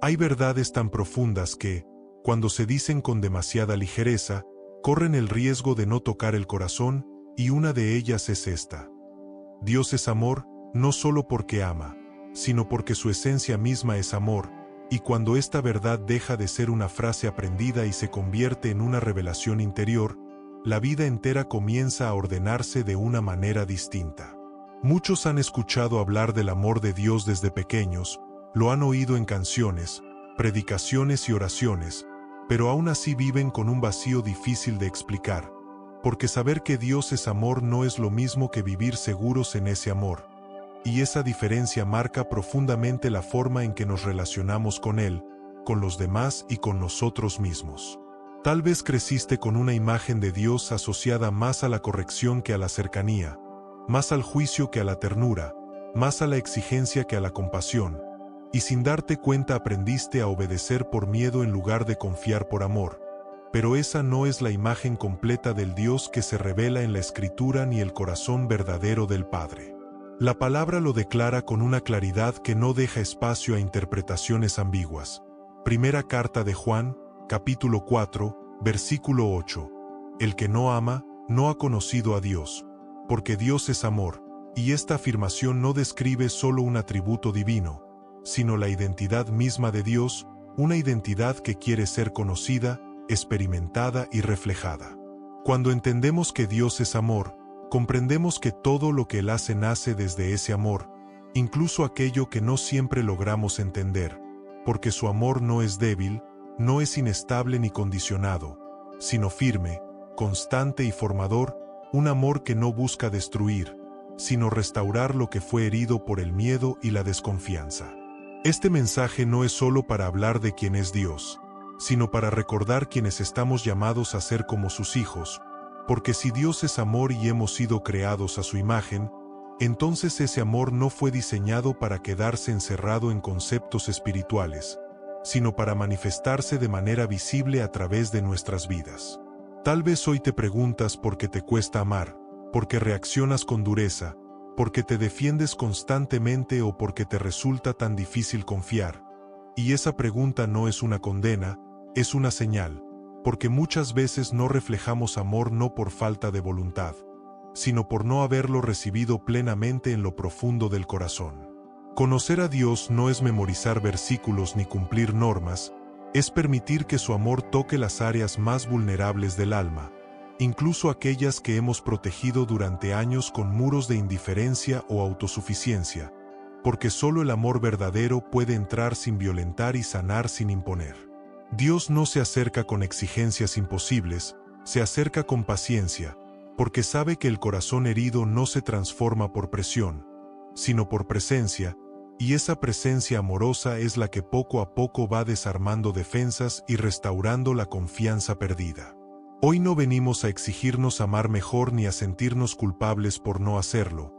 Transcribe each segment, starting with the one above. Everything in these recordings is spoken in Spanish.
Hay verdades tan profundas que, cuando se dicen con demasiada ligereza, corren el riesgo de no tocar el corazón, y una de ellas es esta. Dios es amor, no solo porque ama, sino porque su esencia misma es amor, y cuando esta verdad deja de ser una frase aprendida y se convierte en una revelación interior, la vida entera comienza a ordenarse de una manera distinta. Muchos han escuchado hablar del amor de Dios desde pequeños, lo han oído en canciones, predicaciones y oraciones, pero aún así viven con un vacío difícil de explicar, porque saber que Dios es amor no es lo mismo que vivir seguros en ese amor, y esa diferencia marca profundamente la forma en que nos relacionamos con Él, con los demás y con nosotros mismos. Tal vez creciste con una imagen de Dios asociada más a la corrección que a la cercanía, más al juicio que a la ternura, más a la exigencia que a la compasión, y sin darte cuenta aprendiste a obedecer por miedo en lugar de confiar por amor. Pero esa no es la imagen completa del Dios que se revela en la Escritura ni el corazón verdadero del Padre. La palabra lo declara con una claridad que no deja espacio a interpretaciones ambiguas. Primera carta de Juan, capítulo 4, versículo 8. El que no ama, no ha conocido a Dios, porque Dios es amor, y esta afirmación no describe solo un atributo divino, sino la identidad misma de Dios, una identidad que quiere ser conocida, experimentada y reflejada. Cuando entendemos que Dios es amor, comprendemos que todo lo que Él hace nace desde ese amor, incluso aquello que no siempre logramos entender, porque su amor no es débil, no es inestable ni condicionado, sino firme, constante y formador, un amor que no busca destruir, sino restaurar lo que fue herido por el miedo y la desconfianza. Este mensaje no es solo para hablar de quién es Dios, sino para recordar quienes estamos llamados a ser como sus hijos, porque si Dios es amor y hemos sido creados a su imagen, entonces ese amor no fue diseñado para quedarse encerrado en conceptos espirituales, sino para manifestarse de manera visible a través de nuestras vidas. Tal vez hoy te preguntas por qué te cuesta amar, por qué reaccionas con dureza, por qué te defiendes constantemente o por qué te resulta tan difícil confiar. Y esa pregunta no es una condena, es una señal, porque muchas veces no reflejamos amor no por falta de voluntad, sino por no haberlo recibido plenamente en lo profundo del corazón. Conocer a Dios no es memorizar versículos ni cumplir normas, es permitir que su amor toque las áreas más vulnerables del alma, incluso aquellas que hemos protegido durante años con muros de indiferencia o autosuficiencia, porque solo el amor verdadero puede entrar sin violentar y sanar sin imponer. Dios no se acerca con exigencias imposibles, se acerca con paciencia, porque sabe que el corazón herido no se transforma por presión, sino por presencia, y esa presencia amorosa es la que poco a poco va desarmando defensas y restaurando la confianza perdida. Hoy no venimos a exigirnos amar mejor ni a sentirnos culpables por no hacerlo.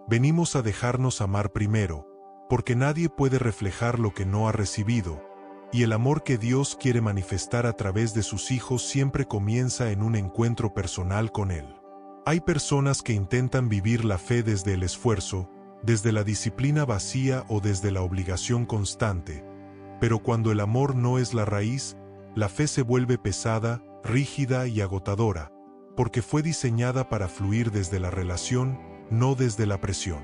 Venimos a dejarnos amar primero, porque nadie puede reflejar lo que no ha recibido, y el amor que Dios quiere manifestar a través de sus hijos siempre comienza en un encuentro personal con Él. Hay personas que intentan vivir la fe desde el esfuerzo, desde la disciplina vacía o desde la obligación constante, pero cuando el amor no es la raíz, la fe se vuelve pesada, rígida y agotadora, porque fue diseñada para fluir desde la relación, no desde la presión.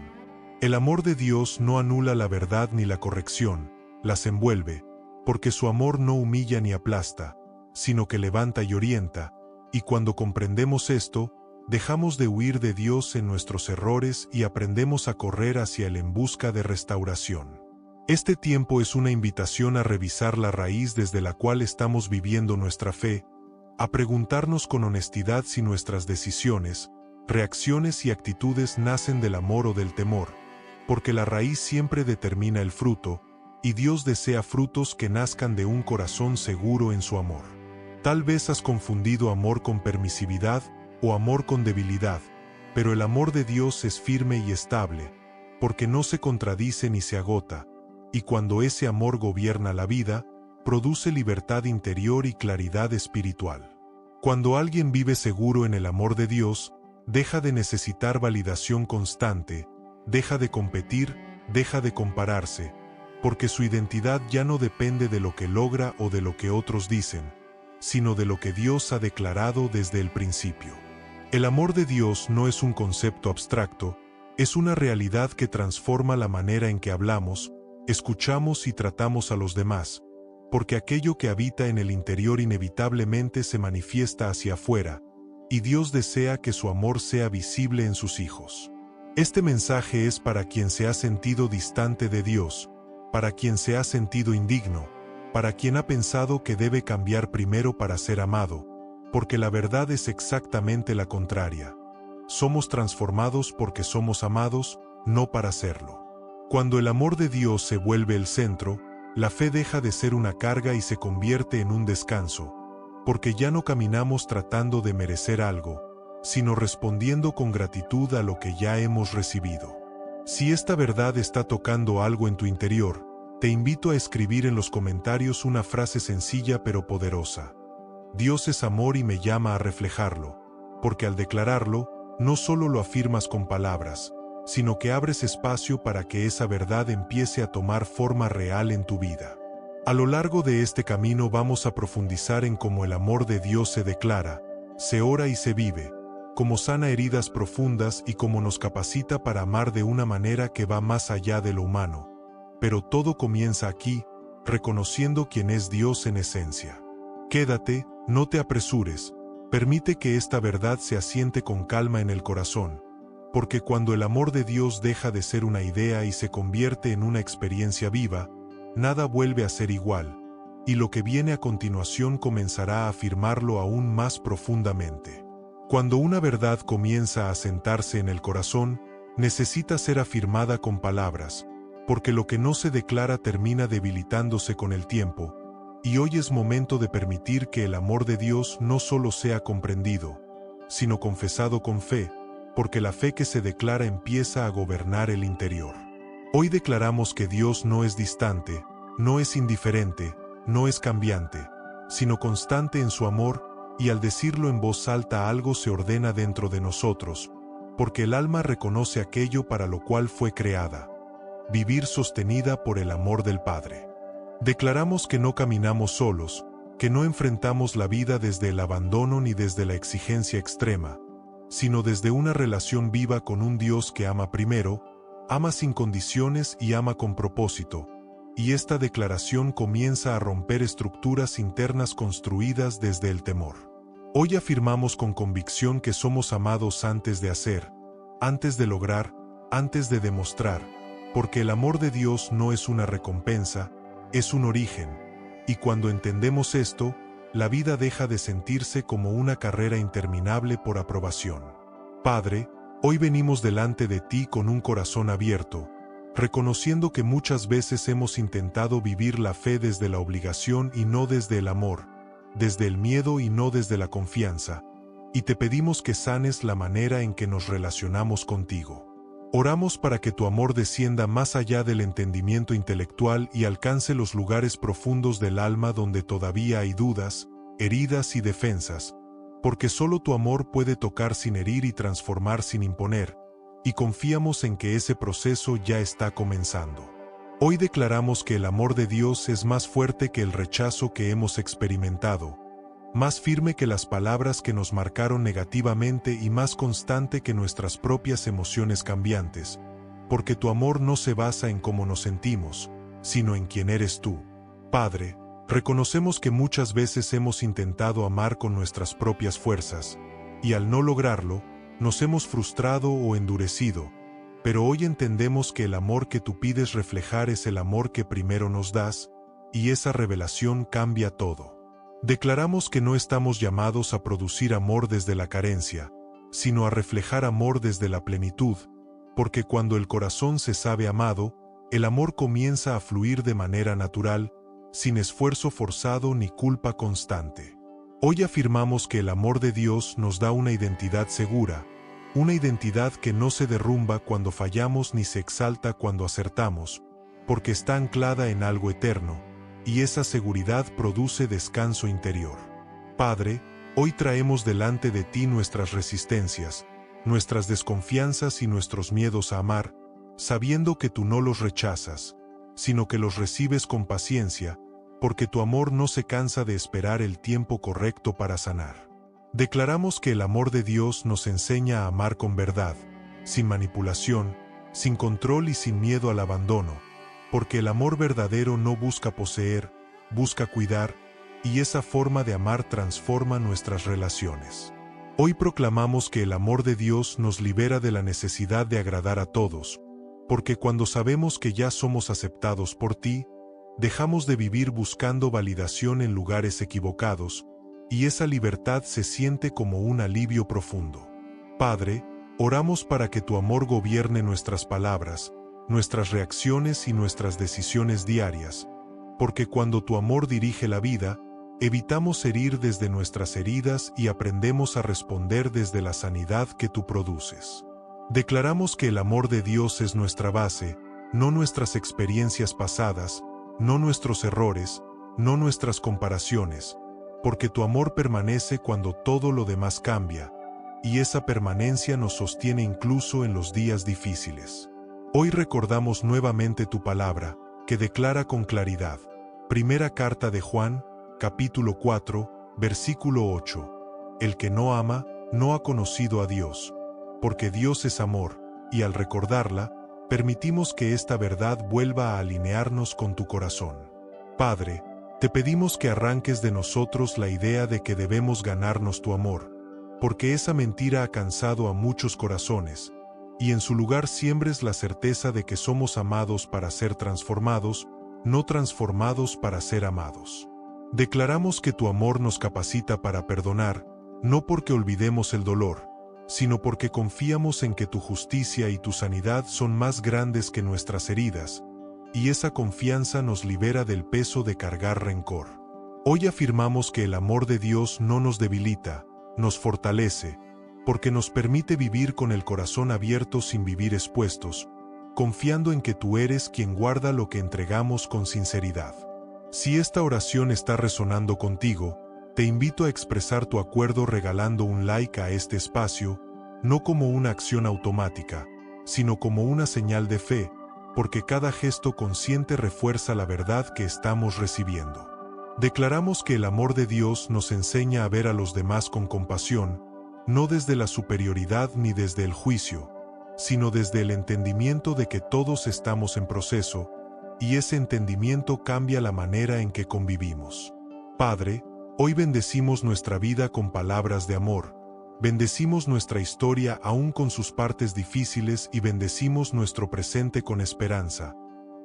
El amor de Dios no anula la verdad ni la corrección, las envuelve, porque su amor no humilla ni aplasta, sino que levanta y orienta, y cuando comprendemos esto, dejamos de huir de Dios en nuestros errores y aprendemos a correr hacia Él en busca de restauración. Este tiempo es una invitación a revisar la raíz desde la cual estamos viviendo nuestra fe, a preguntarnos con honestidad si nuestras decisiones, reacciones y actitudes nacen del amor o del temor, porque la raíz siempre determina el fruto, y Dios desea frutos que nazcan de un corazón seguro en su amor. Tal vez has confundido amor con permisividad o amor con debilidad, pero el amor de Dios es firme y estable, porque no se contradice ni se agota, y cuando ese amor gobierna la vida, produce libertad interior y claridad espiritual. Cuando alguien vive seguro en el amor de Dios, deja de necesitar validación constante, deja de competir, deja de compararse, porque su identidad ya no depende de lo que logra o de lo que otros dicen, sino de lo que Dios ha declarado desde el principio. El amor de Dios no es un concepto abstracto, es una realidad que transforma la manera en que hablamos, escuchamos y tratamos a los demás, porque aquello que habita en el interior inevitablemente se manifiesta hacia afuera, y Dios desea que su amor sea visible en sus hijos. Este mensaje es para quien se ha sentido distante de Dios, para quien se ha sentido indigno, para quien ha pensado que debe cambiar primero para ser amado, porque la verdad es exactamente la contraria. Somos transformados porque somos amados, no para serlo. Cuando el amor de Dios se vuelve el centro, la fe deja de ser una carga y se convierte en un descanso, porque ya no caminamos tratando de merecer algo, sino respondiendo con gratitud a lo que ya hemos recibido. Si esta verdad está tocando algo en tu interior, te invito a escribir en los comentarios una frase sencilla pero poderosa. Dios es amor y me llama a reflejarlo, porque al declararlo, no solo lo afirmas con palabras, sino que abres espacio para que esa verdad empiece a tomar forma real en tu vida. A lo largo de este camino vamos a profundizar en cómo el amor de Dios se declara, se ora y se vive, cómo sana heridas profundas y cómo nos capacita para amar de una manera que va más allá de lo humano. Pero todo comienza aquí, reconociendo quién es Dios en esencia. Quédate, no te apresures, permite que esta verdad se asiente con calma en el corazón, porque cuando el amor de Dios deja de ser una idea y se convierte en una experiencia viva, nada vuelve a ser igual, y lo que viene a continuación comenzará a afirmarlo aún más profundamente. Cuando una verdad comienza a asentarse en el corazón, necesita ser afirmada con palabras, porque lo que no se declara termina debilitándose con el tiempo, y hoy es momento de permitir que el amor de Dios no solo sea comprendido, sino confesado con fe, porque la fe que se declara empieza a gobernar el interior. Hoy declaramos que Dios no es distante, no es indiferente, no es cambiante, sino constante en su amor, y al decirlo en voz alta algo se ordena dentro de nosotros, porque el alma reconoce aquello para lo cual fue creada: vivir sostenida por el amor del Padre. Declaramos que no caminamos solos, que no enfrentamos la vida desde el abandono ni desde la exigencia extrema, sino desde una relación viva con un Dios que ama primero, ama sin condiciones y ama con propósito, y esta declaración comienza a romper estructuras internas construidas desde el temor. Hoy afirmamos con convicción que somos amados antes de hacer, antes de lograr, antes de demostrar, porque el amor de Dios no es una recompensa, es un origen, y cuando entendemos esto, la vida deja de sentirse como una carrera interminable por aprobación. Padre, hoy venimos delante de ti con un corazón abierto, reconociendo que muchas veces hemos intentado vivir la fe desde la obligación y no desde el amor, desde el miedo y no desde la confianza, y te pedimos que sanes la manera en que nos relacionamos contigo. Oramos para que tu amor descienda más allá del entendimiento intelectual y alcance los lugares profundos del alma donde todavía hay dudas, heridas y defensas, porque solo tu amor puede tocar sin herir y transformar sin imponer, y confiamos en que ese proceso ya está comenzando. Hoy declaramos que el amor de Dios es más fuerte que el rechazo que hemos experimentado, más firme que las palabras que nos marcaron negativamente y más constante que nuestras propias emociones cambiantes, porque tu amor no se basa en cómo nos sentimos, sino en quién eres tú. Padre, reconocemos que muchas veces hemos intentado amar con nuestras propias fuerzas, y al no lograrlo, nos hemos frustrado o endurecido, pero hoy entendemos que el amor que tú pides reflejar es el amor que primero nos das, y esa revelación cambia todo. Declaramos que no estamos llamados a producir amor desde la carencia, sino a reflejar amor desde la plenitud, porque cuando el corazón se sabe amado, el amor comienza a fluir de manera natural, sin esfuerzo forzado ni culpa constante. Hoy afirmamos que el amor de Dios nos da una identidad segura, una identidad que no se derrumba cuando fallamos ni se exalta cuando acertamos, porque está anclada en algo eterno, y esa seguridad produce descanso interior. Padre, hoy traemos delante de ti nuestras resistencias, nuestras desconfianzas y nuestros miedos a amar, sabiendo que tú no los rechazas, sino que los recibes con paciencia, porque tu amor no se cansa de esperar el tiempo correcto para sanar. Declaramos que el amor de Dios nos enseña a amar con verdad, sin manipulación, sin control y sin miedo al abandono, porque el amor verdadero no busca poseer, busca cuidar, y esa forma de amar transforma nuestras relaciones. Hoy proclamamos que el amor de Dios nos libera de la necesidad de agradar a todos, porque cuando sabemos que ya somos aceptados por ti, dejamos de vivir buscando validación en lugares equivocados, y esa libertad se siente como un alivio profundo. Padre, oramos para que tu amor gobierne nuestras palabras, nuestras reacciones y nuestras decisiones diarias, porque cuando tu amor dirige la vida, evitamos herir desde nuestras heridas y aprendemos a responder desde la sanidad que tú produces. Declaramos que el amor de Dios es nuestra base, no nuestras experiencias pasadas, no nuestros errores, no nuestras comparaciones, porque tu amor permanece cuando todo lo demás cambia, y esa permanencia nos sostiene incluso en los días difíciles. Hoy recordamos nuevamente tu palabra, que declara con claridad. Primera carta de Juan, capítulo 4, versículo 8. El que no ama, no ha conocido a Dios, porque Dios es amor, y al recordarla, permitimos que esta verdad vuelva a alinearnos con tu corazón. Padre, te pedimos que arranques de nosotros la idea de que debemos ganarnos tu amor, porque esa mentira ha cansado a muchos corazones, y en su lugar siembres la certeza de que somos amados para ser transformados, no transformados para ser amados. Declaramos que tu amor nos capacita para perdonar, no porque olvidemos el dolor, sino porque confiamos en que tu justicia y tu sanidad son más grandes que nuestras heridas, y esa confianza nos libera del peso de cargar rencor. Hoy afirmamos que el amor de Dios no nos debilita, nos fortalece, porque nos permite vivir con el corazón abierto sin vivir expuestos, confiando en que tú eres quien guarda lo que entregamos con sinceridad. Si esta oración está resonando contigo, te invito a expresar tu acuerdo regalando un like a este espacio, no como una acción automática, sino como una señal de fe, porque cada gesto consciente refuerza la verdad que estamos recibiendo. Declaramos que el amor de Dios nos enseña a ver a los demás con compasión, no desde la superioridad ni desde el juicio, sino desde el entendimiento de que todos estamos en proceso, y ese entendimiento cambia la manera en que convivimos. Padre, hoy bendecimos nuestra vida con palabras de amor, bendecimos nuestra historia aún con sus partes difíciles y bendecimos nuestro presente con esperanza,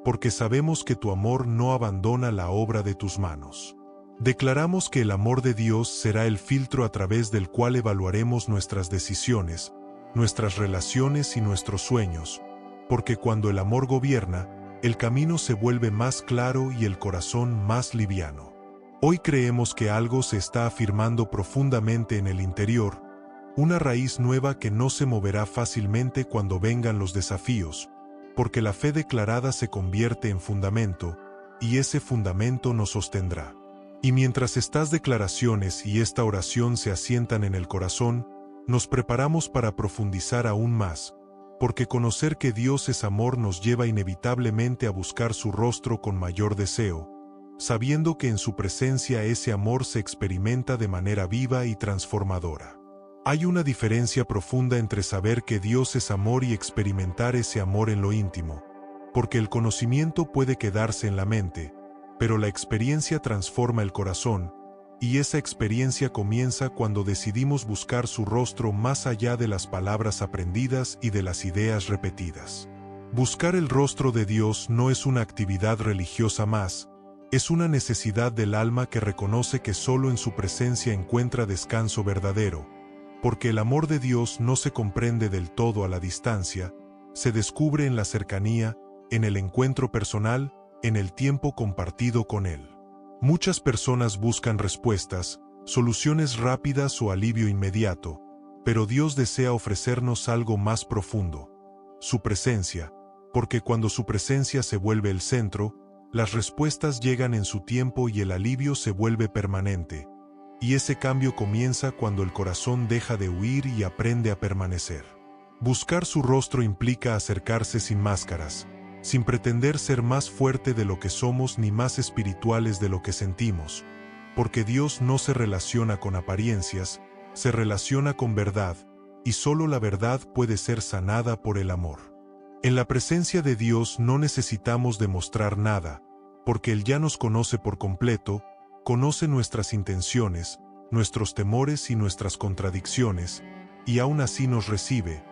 porque sabemos que tu amor no abandona la obra de tus manos. Declaramos que el amor de Dios será el filtro a través del cual evaluaremos nuestras decisiones, nuestras relaciones y nuestros sueños, porque cuando el amor gobierna, el camino se vuelve más claro y el corazón más liviano. Hoy creemos que algo se está afirmando profundamente en el interior, una raíz nueva que no se moverá fácilmente cuando vengan los desafíos, porque la fe declarada se convierte en fundamento, y ese fundamento nos sostendrá. Y mientras estas declaraciones y esta oración se asientan en el corazón, nos preparamos para profundizar aún más, porque conocer que Dios es amor nos lleva inevitablemente a buscar su rostro con mayor deseo, sabiendo que en su presencia ese amor se experimenta de manera viva y transformadora. Hay una diferencia profunda entre saber que Dios es amor y experimentar ese amor en lo íntimo, porque el conocimiento puede quedarse en la mente, pero la experiencia transforma el corazón, y esa experiencia comienza cuando decidimos buscar su rostro más allá de las palabras aprendidas y de las ideas repetidas. Buscar el rostro de Dios no es una actividad religiosa más, es una necesidad del alma que reconoce que solo en su presencia encuentra descanso verdadero, porque el amor de Dios no se comprende del todo a la distancia, se descubre en la cercanía, en el encuentro personal, en el tiempo compartido con Él. Muchas personas buscan respuestas, soluciones rápidas o alivio inmediato, pero Dios desea ofrecernos algo más profundo, su presencia, porque cuando su presencia se vuelve el centro, las respuestas llegan en su tiempo y el alivio se vuelve permanente, y ese cambio comienza cuando el corazón deja de huir y aprende a permanecer. Buscar su rostro implica acercarse sin máscaras, sin pretender ser más fuerte de lo que somos ni más espirituales de lo que sentimos, porque Dios no se relaciona con apariencias, se relaciona con verdad, y solo la verdad puede ser sanada por el amor. En la presencia de Dios no necesitamos demostrar nada, porque Él ya nos conoce por completo, conoce nuestras intenciones, nuestros temores y nuestras contradicciones, y aún así nos recibe,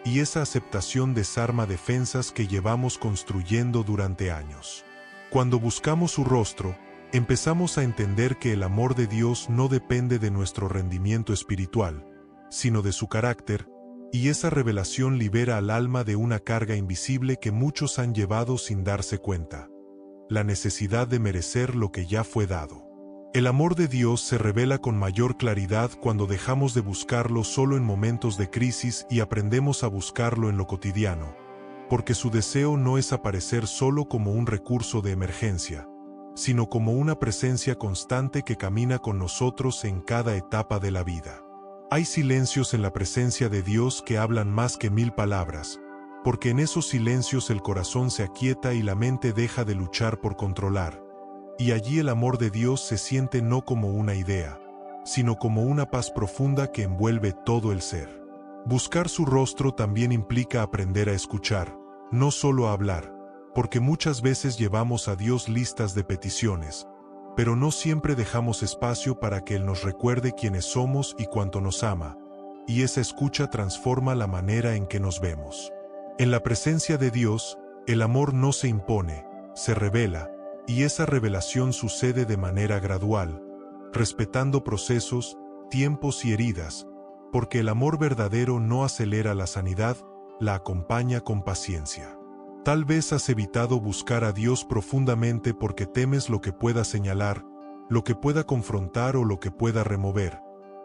y esa aceptación desarma defensas que llevamos construyendo durante años. Cuando buscamos su rostro, empezamos a entender que el amor de Dios no depende de nuestro rendimiento espiritual, sino de su carácter, y esa revelación libera al alma de una carga invisible que muchos han llevado sin darse cuenta: la necesidad de merecer lo que ya fue dado. El amor de Dios se revela con mayor claridad cuando dejamos de buscarlo solo en momentos de crisis y aprendemos a buscarlo en lo cotidiano, porque su deseo no es aparecer solo como un recurso de emergencia, sino como una presencia constante que camina con nosotros en cada etapa de la vida. Hay silencios en la presencia de Dios que hablan más que 1000 palabras, porque en esos silencios el corazón se aquieta y la mente deja de luchar por controlar, y allí el amor de Dios se siente no como una idea, sino como una paz profunda que envuelve todo el ser. Buscar su rostro también implica aprender a escuchar, no solo a hablar, porque muchas veces llevamos a Dios listas de peticiones, pero no siempre dejamos espacio para que Él nos recuerde quiénes somos y cuánto nos ama, y esa escucha transforma la manera en que nos vemos. En la presencia de Dios, el amor no se impone, se revela, y esa revelación sucede de manera gradual, respetando procesos, tiempos y heridas, porque el amor verdadero no acelera la sanidad, la acompaña con paciencia. Tal vez has evitado buscar a Dios profundamente porque temes lo que pueda señalar, lo que pueda confrontar o lo que pueda remover,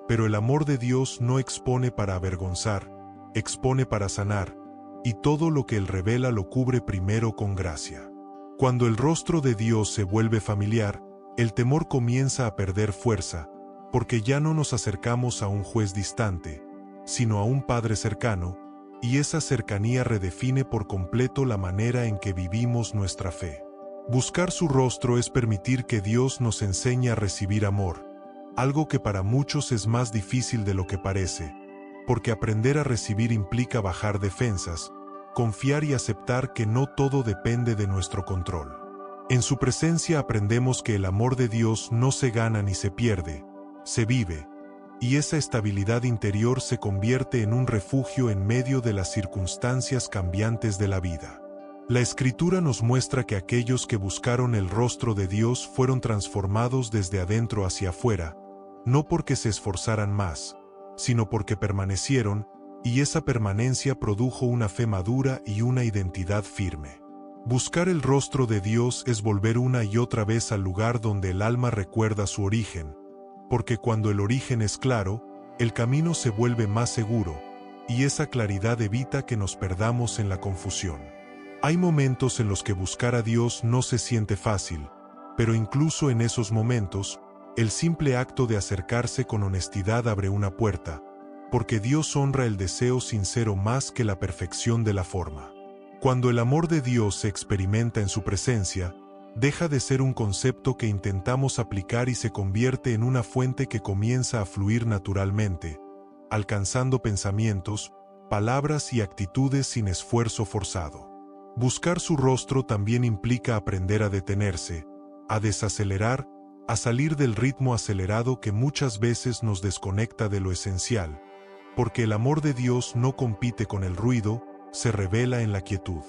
pero el amor de Dios no expone para avergonzar, expone para sanar, y todo lo que Él revela lo cubre primero con gracia. Cuando el rostro de Dios se vuelve familiar, el temor comienza a perder fuerza, porque ya no nos acercamos a un juez distante, sino a un Padre cercano, y esa cercanía redefine por completo la manera en que vivimos nuestra fe. Buscar su rostro es permitir que Dios nos enseñe a recibir amor, algo que para muchos es más difícil de lo que parece, porque aprender a recibir implica bajar defensas, confiar y aceptar que no todo depende de nuestro control. En su presencia aprendemos que el amor de Dios no se gana ni se pierde, se vive, y esa estabilidad interior se convierte en un refugio en medio de las circunstancias cambiantes de la vida. La Escritura nos muestra que aquellos que buscaron el rostro de Dios fueron transformados desde adentro hacia afuera, no porque se esforzaran más, sino porque permanecieron, y esa permanencia produjo una fe madura y una identidad firme. Buscar el rostro de Dios es volver una y otra vez al lugar donde el alma recuerda su origen, porque cuando el origen es claro, el camino se vuelve más seguro, y esa claridad evita que nos perdamos en la confusión. Hay momentos en los que buscar a Dios no se siente fácil, pero incluso en esos momentos, el simple acto de acercarse con honestidad abre una puerta, porque Dios honra el deseo sincero más que la perfección de la forma. Cuando el amor de Dios se experimenta en su presencia, deja de ser un concepto que intentamos aplicar y se convierte en una fuente que comienza a fluir naturalmente, alcanzando pensamientos, palabras y actitudes sin esfuerzo forzado. Buscar su rostro también implica aprender a detenerse, a desacelerar, a salir del ritmo acelerado que muchas veces nos desconecta de lo esencial, porque el amor de Dios no compite con el ruido, se revela en la quietud.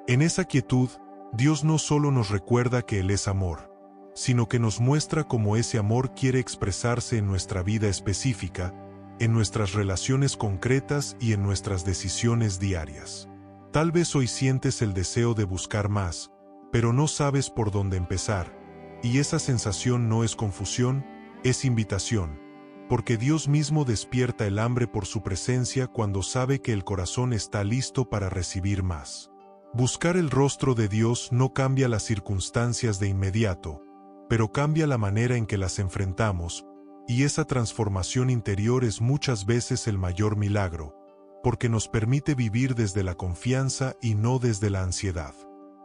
En esa quietud, Dios no solo nos recuerda que Él es amor, sino que nos muestra cómo ese amor quiere expresarse en nuestra vida específica, en nuestras relaciones concretas y en nuestras decisiones diarias. Tal vez hoy sientes el deseo de buscar más, pero no sabes por dónde empezar, y esa sensación no es confusión, es invitación, porque Dios mismo despierta el hambre por su presencia cuando sabe que el corazón está listo para recibir más. Buscar el rostro de Dios no cambia las circunstancias de inmediato, pero cambia la manera en que las enfrentamos, y esa transformación interior es muchas veces el mayor milagro, porque nos permite vivir desde la confianza y no desde la ansiedad.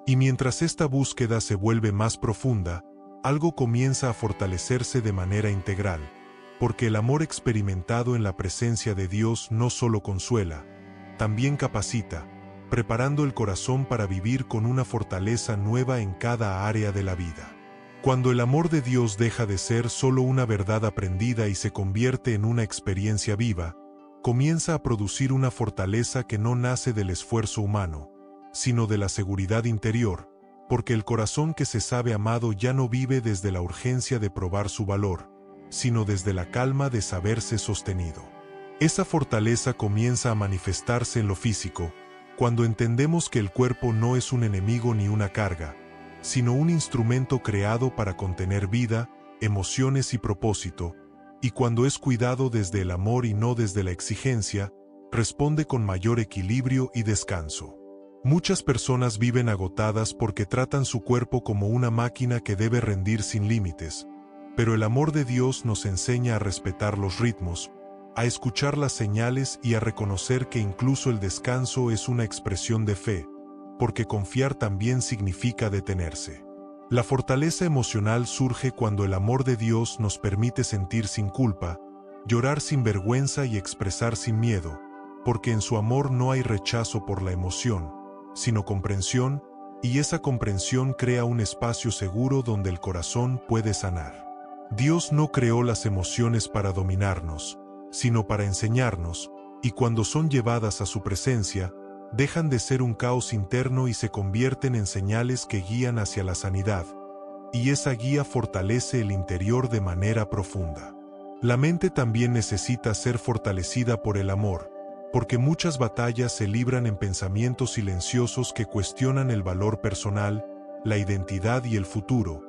Y mientras esta búsqueda se vuelve más profunda, algo comienza a fortalecerse de manera integral, porque el amor experimentado en la presencia de Dios no solo consuela, también capacita, preparando el corazón para vivir con una fortaleza nueva en cada área de la vida. Cuando el amor de Dios deja de ser solo una verdad aprendida y se convierte en una experiencia viva, comienza a producir una fortaleza que no nace del esfuerzo humano, sino de la seguridad interior, porque el corazón que se sabe amado ya no vive desde la urgencia de probar su valor, sino desde la calma de saberse sostenido. Esa fortaleza comienza a manifestarse en lo físico, cuando entendemos que el cuerpo no es un enemigo ni una carga, sino un instrumento creado para contener vida, emociones y propósito, y cuando es cuidado desde el amor y no desde la exigencia, responde con mayor equilibrio y descanso. Muchas personas viven agotadas porque tratan su cuerpo como una máquina que debe rendir sin límites, pero el amor de Dios nos enseña a respetar los ritmos, a escuchar las señales y a reconocer que incluso el descanso es una expresión de fe, porque confiar también significa detenerse. La fortaleza emocional surge cuando el amor de Dios nos permite sentir sin culpa, llorar sin vergüenza y expresar sin miedo, porque en su amor no hay rechazo por la emoción, sino comprensión, y esa comprensión crea un espacio seguro donde el corazón puede sanar. Dios no creó las emociones para dominarnos, sino para enseñarnos, y cuando son llevadas a su presencia, dejan de ser un caos interno y se convierten en señales que guían hacia la sanidad, y esa guía fortalece el interior de manera profunda. La mente también necesita ser fortalecida por el amor, porque muchas batallas se libran en pensamientos silenciosos que cuestionan el valor personal, la identidad y el futuro,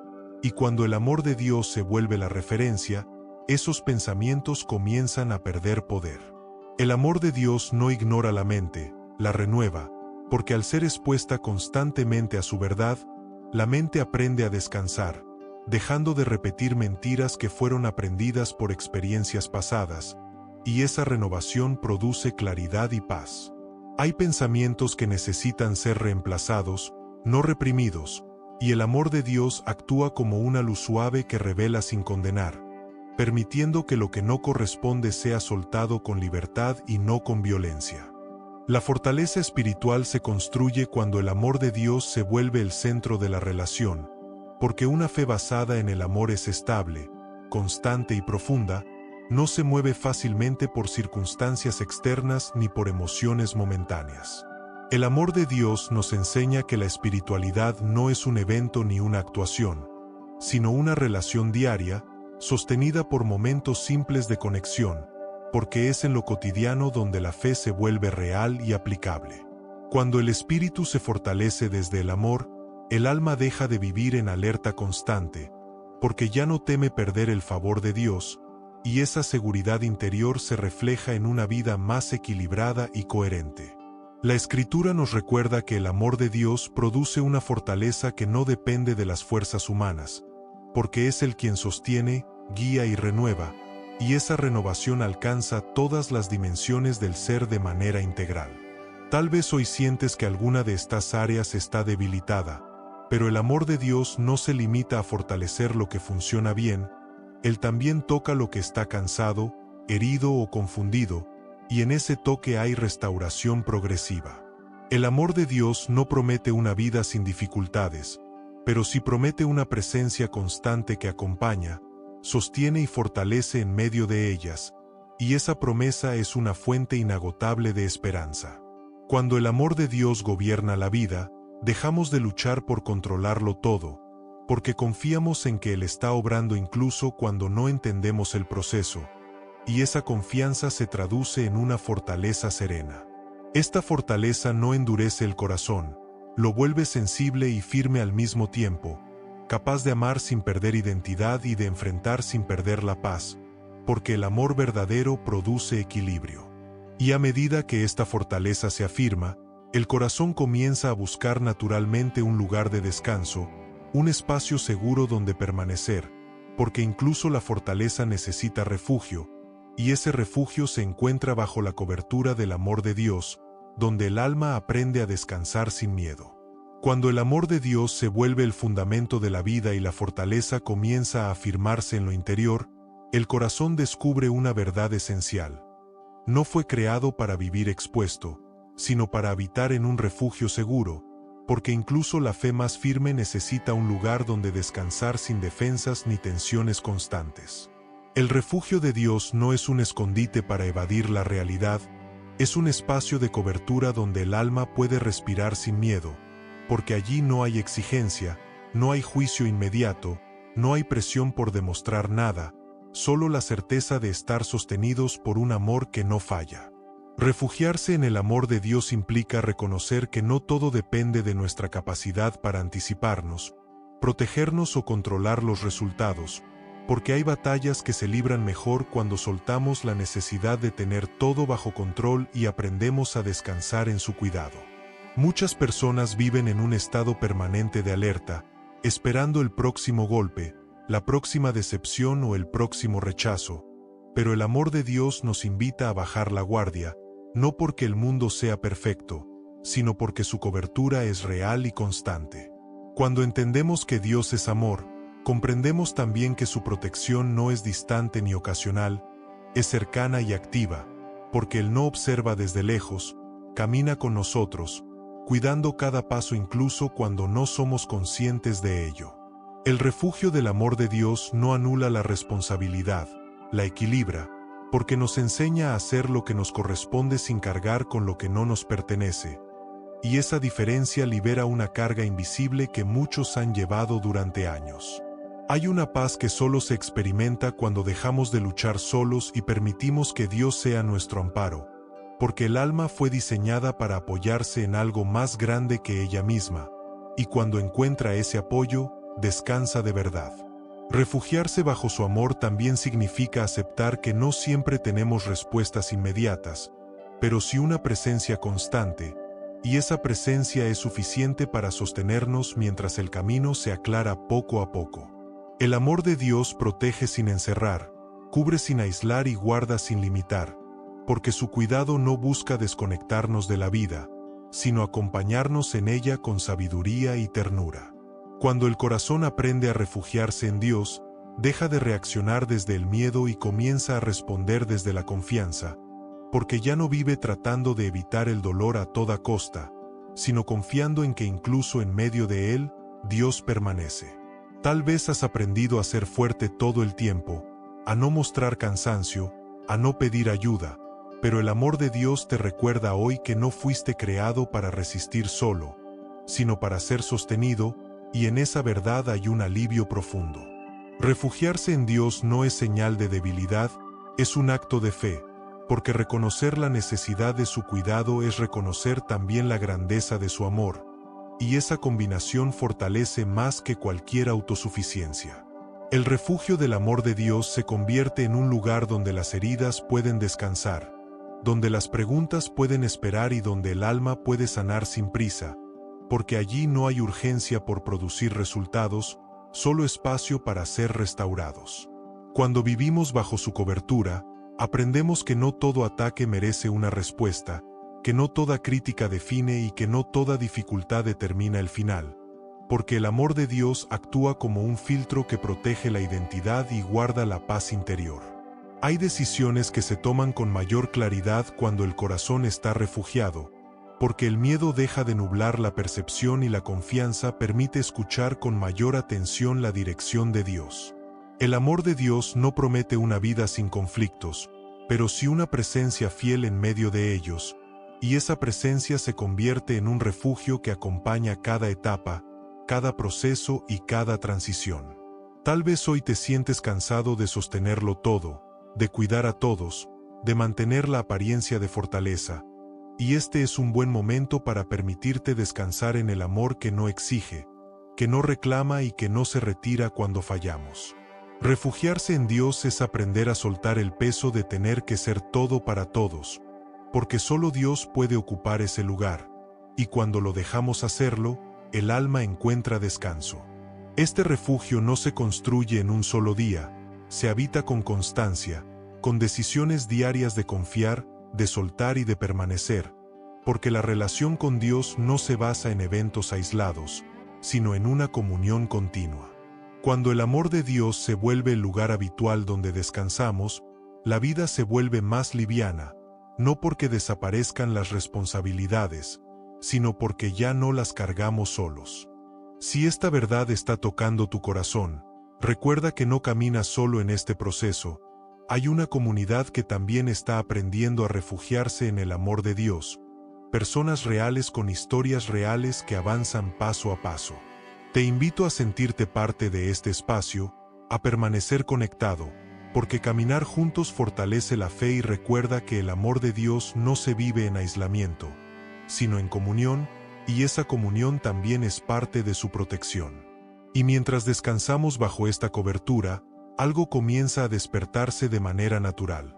y cuando el amor de Dios se vuelve la referencia, esos pensamientos comienzan a perder poder. El amor de Dios no ignora la mente, la renueva, porque al ser expuesta constantemente a su verdad, la mente aprende a descansar, dejando de repetir mentiras que fueron aprendidas por experiencias pasadas, y esa renovación produce claridad y paz. Hay pensamientos que necesitan ser reemplazados, no reprimidos, y el amor de Dios actúa como una luz suave que revela sin condenar, permitiendo que lo que no corresponde sea soltado con libertad y no con violencia. La fortaleza espiritual se construye cuando el amor de Dios se vuelve el centro de la relación, porque una fe basada en el amor es estable, constante y profunda, no se mueve fácilmente por circunstancias externas ni por emociones momentáneas. El amor de Dios nos enseña que la espiritualidad no es un evento ni una actuación, sino una relación diaria, sostenida por momentos simples de conexión, porque es en lo cotidiano donde la fe se vuelve real y aplicable. Cuando el espíritu se fortalece desde el amor, el alma deja de vivir en alerta constante, porque ya no teme perder el favor de Dios, y esa seguridad interior se refleja en una vida más equilibrada y coherente. La Escritura nos recuerda que el amor de Dios produce una fortaleza que no depende de las fuerzas humanas, porque es el quien sostiene, guía y renueva, y esa renovación alcanza todas las dimensiones del ser de manera integral. Tal vez hoy sientes que alguna de estas áreas está debilitada, pero el amor de Dios no se limita a fortalecer lo que funciona bien, Él también toca lo que está cansado, herido o confundido, y en ese toque hay restauración progresiva. El amor de Dios no promete una vida sin dificultades, pero sí promete una presencia constante que acompaña, sostiene y fortalece en medio de ellas, y esa promesa es una fuente inagotable de esperanza. Cuando el amor de Dios gobierna la vida, dejamos de luchar por controlarlo todo, porque confiamos en que Él está obrando incluso cuando no entendemos el proceso, y esa confianza se traduce en una fortaleza serena. Esta fortaleza no endurece el corazón, lo vuelve sensible y firme al mismo tiempo, capaz de amar sin perder identidad y de enfrentar sin perder la paz, porque el amor verdadero produce equilibrio. Y a medida que esta fortaleza se afirma, el corazón comienza a buscar naturalmente un lugar de descanso, un espacio seguro donde permanecer, porque incluso la fortaleza necesita refugio, y ese refugio se encuentra bajo la cobertura del amor de Dios, donde el alma aprende a descansar sin miedo. Cuando el amor de Dios se vuelve el fundamento de la vida y la fortaleza comienza a afirmarse en lo interior, el corazón descubre una verdad esencial. No fue creado para vivir expuesto, sino para habitar en un refugio seguro, porque incluso la fe más firme necesita un lugar donde descansar sin defensas ni tensiones constantes. El refugio de Dios no es un escondite para evadir la realidad, es un espacio de cobertura donde el alma puede respirar sin miedo, porque allí no hay exigencia, no hay juicio inmediato, no hay presión por demostrar nada, solo la certeza de estar sostenidos por un amor que no falla. Refugiarse en el amor de Dios implica reconocer que no todo depende de nuestra capacidad para anticiparnos, protegernos o controlar los resultados, porque hay batallas que se libran mejor cuando soltamos la necesidad de tener todo bajo control y aprendemos a descansar en su cuidado. Muchas personas viven en un estado permanente de alerta, esperando el próximo golpe, la próxima decepción o el próximo rechazo, pero el amor de Dios nos invita a bajar la guardia, no porque el mundo sea perfecto, sino porque su cobertura es real y constante. Cuando entendemos que Dios es amor, comprendemos también que su protección no es distante ni ocasional, es cercana y activa, porque Él no observa desde lejos, camina con nosotros, cuidando cada paso incluso cuando no somos conscientes de ello. El refugio del amor de Dios no anula la responsabilidad, la equilibra, porque nos enseña a hacer lo que nos corresponde sin cargar con lo que no nos pertenece. Y esa diferencia libera una carga invisible que muchos han llevado durante años. Hay una paz que solo se experimenta cuando dejamos de luchar solos y permitimos que Dios sea nuestro amparo, porque el alma fue diseñada para apoyarse en algo más grande que ella misma, y cuando encuentra ese apoyo, descansa de verdad. Refugiarse bajo su amor también significa aceptar que no siempre tenemos respuestas inmediatas, pero sí una presencia constante, y esa presencia es suficiente para sostenernos mientras el camino se aclara poco a poco. El amor de Dios protege sin encerrar, cubre sin aislar y guarda sin limitar, porque su cuidado no busca desconectarnos de la vida, sino acompañarnos en ella con sabiduría y ternura. Cuando el corazón aprende a refugiarse en Dios, deja de reaccionar desde el miedo y comienza a responder desde la confianza, porque ya no vive tratando de evitar el dolor a toda costa, sino confiando en que incluso en medio de él, Dios permanece. Tal vez has aprendido a ser fuerte todo el tiempo, a no mostrar cansancio, a no pedir ayuda, pero el amor de Dios te recuerda hoy que no fuiste creado para resistir solo, sino para ser sostenido, y en esa verdad hay un alivio profundo. Refugiarse en Dios no es señal de debilidad, es un acto de fe, porque reconocer la necesidad de su cuidado es reconocer también la grandeza de su amor, y esa combinación fortalece más que cualquier autosuficiencia. El refugio del amor de Dios se convierte en un lugar donde las heridas pueden descansar, donde las preguntas pueden esperar y donde el alma puede sanar sin prisa, porque allí no hay urgencia por producir resultados, solo espacio para ser restaurados. Cuando vivimos bajo su cobertura, aprendemos que no todo ataque merece una respuesta, que no toda crítica define y que no toda dificultad determina el final, porque el amor de Dios actúa como un filtro que protege la identidad y guarda la paz interior. Hay decisiones que se toman con mayor claridad cuando el corazón está refugiado, porque el miedo deja de nublar la percepción y la confianza permite escuchar con mayor atención la dirección de Dios. El amor de Dios no promete una vida sin conflictos, pero sí una presencia fiel en medio de ellos, y esa presencia se convierte en un refugio que acompaña cada etapa, cada proceso y cada transición. Tal vez hoy te sientes cansado de sostenerlo todo, de cuidar a todos, de mantener la apariencia de fortaleza, y este es un buen momento para permitirte descansar en el amor que no exige, que no reclama y que no se retira cuando fallamos. Refugiarse en Dios es aprender a soltar el peso de tener que ser todo para todos, porque solo Dios puede ocupar ese lugar, y cuando lo dejamos hacerlo, el alma encuentra descanso. Este refugio no se construye en un solo día, se habita con constancia, con decisiones diarias de confiar, de soltar y de permanecer, porque la relación con Dios no se basa en eventos aislados, sino en una comunión continua. Cuando el amor de Dios se vuelve el lugar habitual donde descansamos, la vida se vuelve más liviana, no porque desaparezcan las responsabilidades, sino porque ya no las cargamos solos. Si esta verdad está tocando tu corazón, recuerda que no caminas solo en este proceso. Hay una comunidad que también está aprendiendo a refugiarse en el amor de Dios, personas reales con historias reales que avanzan paso a paso. Te invito a sentirte parte de este espacio, a permanecer conectado, porque caminar juntos fortalece la fe y recuerda que el amor de Dios no se vive en aislamiento, sino en comunión, y esa comunión también es parte de su protección. Y mientras descansamos bajo esta cobertura, algo comienza a despertarse de manera natural.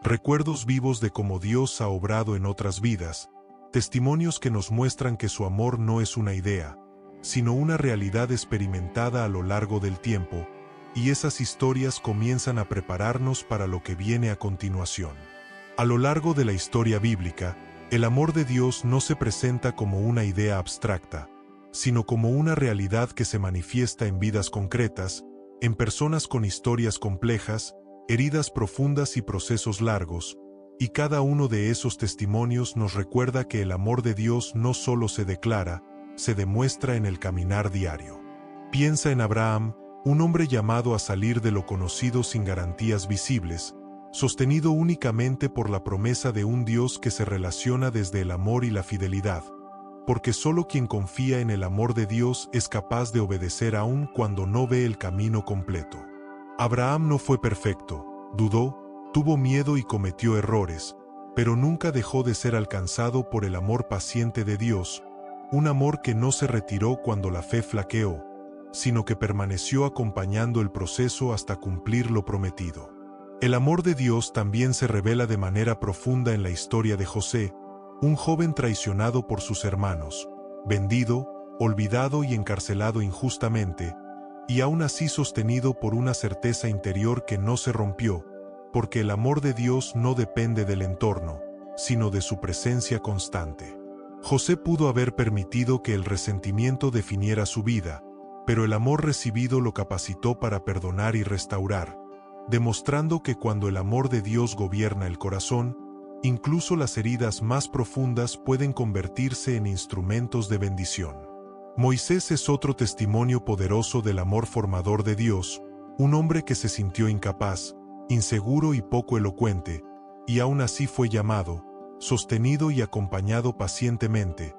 Recuerdos vivos de cómo Dios ha obrado en otras vidas, testimonios que nos muestran que su amor no es una idea, sino una realidad experimentada a lo largo del tiempo, y esas historias comienzan a prepararnos para lo que viene a continuación. A lo largo de la historia bíblica, el amor de Dios no se presenta como una idea abstracta, sino como una realidad que se manifiesta en vidas concretas, en personas con historias complejas, heridas profundas y procesos largos, y cada uno de esos testimonios nos recuerda que el amor de Dios no solo se declara, se demuestra en el caminar diario. Piensa en Abraham, un hombre llamado a salir de lo conocido sin garantías visibles, sostenido únicamente por la promesa de un Dios que se relaciona desde el amor y la fidelidad, porque solo quien confía en el amor de Dios es capaz de obedecer aun cuando no ve el camino completo. Abraham no fue perfecto, dudó, tuvo miedo y cometió errores, pero nunca dejó de ser alcanzado por el amor paciente de Dios, un amor que no se retiró cuando la fe flaqueó, sino que permaneció acompañando el proceso hasta cumplir lo prometido. El amor de Dios también se revela de manera profunda en la historia de José, un joven traicionado por sus hermanos, vendido, olvidado y encarcelado injustamente, y aún así sostenido por una certeza interior que no se rompió, porque el amor de Dios no depende del entorno, sino de su presencia constante. José pudo haber permitido que el resentimiento definiera su vida, pero el amor recibido lo capacitó para perdonar y restaurar, demostrando que cuando el amor de Dios gobierna el corazón, incluso las heridas más profundas pueden convertirse en instrumentos de bendición. Moisés es otro testimonio poderoso del amor formador de Dios, un hombre que se sintió incapaz, inseguro y poco elocuente, y aún así fue llamado, sostenido y acompañado pacientemente,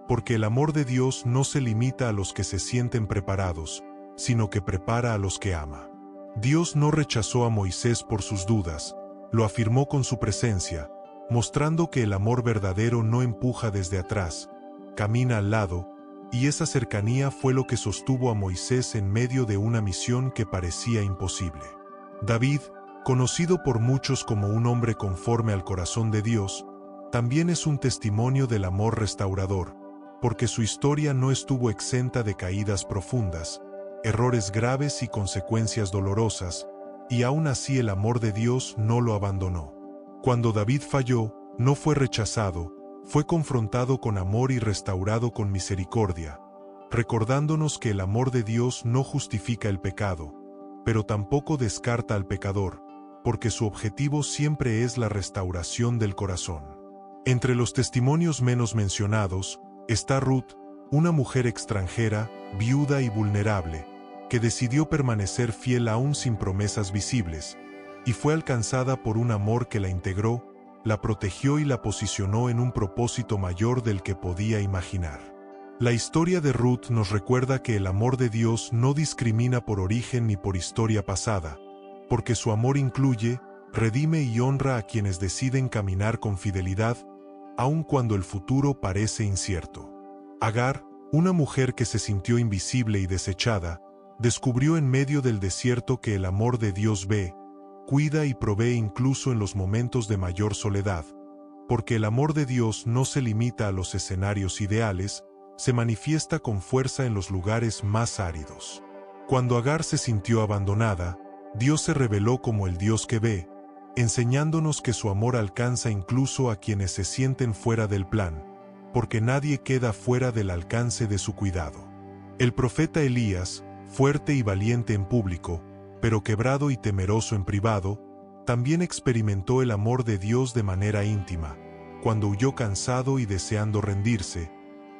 porque el amor de Dios no se limita a los que se sienten preparados, sino que prepara a los que ama. Dios no rechazó a Moisés por sus dudas, lo afirmó con su presencia, mostrando que el amor verdadero no empuja desde atrás, camina al lado, y esa cercanía fue lo que sostuvo a Moisés en medio de una misión que parecía imposible. David, conocido por muchos como un hombre conforme al corazón de Dios, también es un testimonio del amor restaurador, porque su historia no estuvo exenta de caídas profundas, errores graves y consecuencias dolorosas, y aún así el amor de Dios no lo abandonó. Cuando David falló, no fue rechazado, fue confrontado con amor y restaurado con misericordia, recordándonos que el amor de Dios no justifica el pecado, pero tampoco descarta al pecador, porque su objetivo siempre es la restauración del corazón. Entre los testimonios menos mencionados, está Ruth, una mujer extranjera, viuda y vulnerable, que decidió permanecer fiel aún sin promesas visibles, y fue alcanzada por un amor que la integró, la protegió y la posicionó en un propósito mayor del que podía imaginar. La historia de Ruth nos recuerda que el amor de Dios no discrimina por origen ni por historia pasada, porque su amor incluye, redime y honra a quienes deciden caminar con fidelidad, aun cuando el futuro parece incierto. Agar, una mujer que se sintió invisible y desechada, descubrió en medio del desierto que el amor de Dios ve, cuida y provee incluso en los momentos de mayor soledad, porque el amor de Dios no se limita a los escenarios ideales, se manifiesta con fuerza en los lugares más áridos. Cuando Agar se sintió abandonada, Dios se reveló como el Dios que ve, enseñándonos que su amor alcanza incluso a quienes se sienten fuera del plan, porque nadie queda fuera del alcance de su cuidado. El profeta Elías, fuerte y valiente en público, pero quebrado y temeroso en privado, también experimentó el amor de Dios de manera íntima, cuando huyó cansado y deseando rendirse,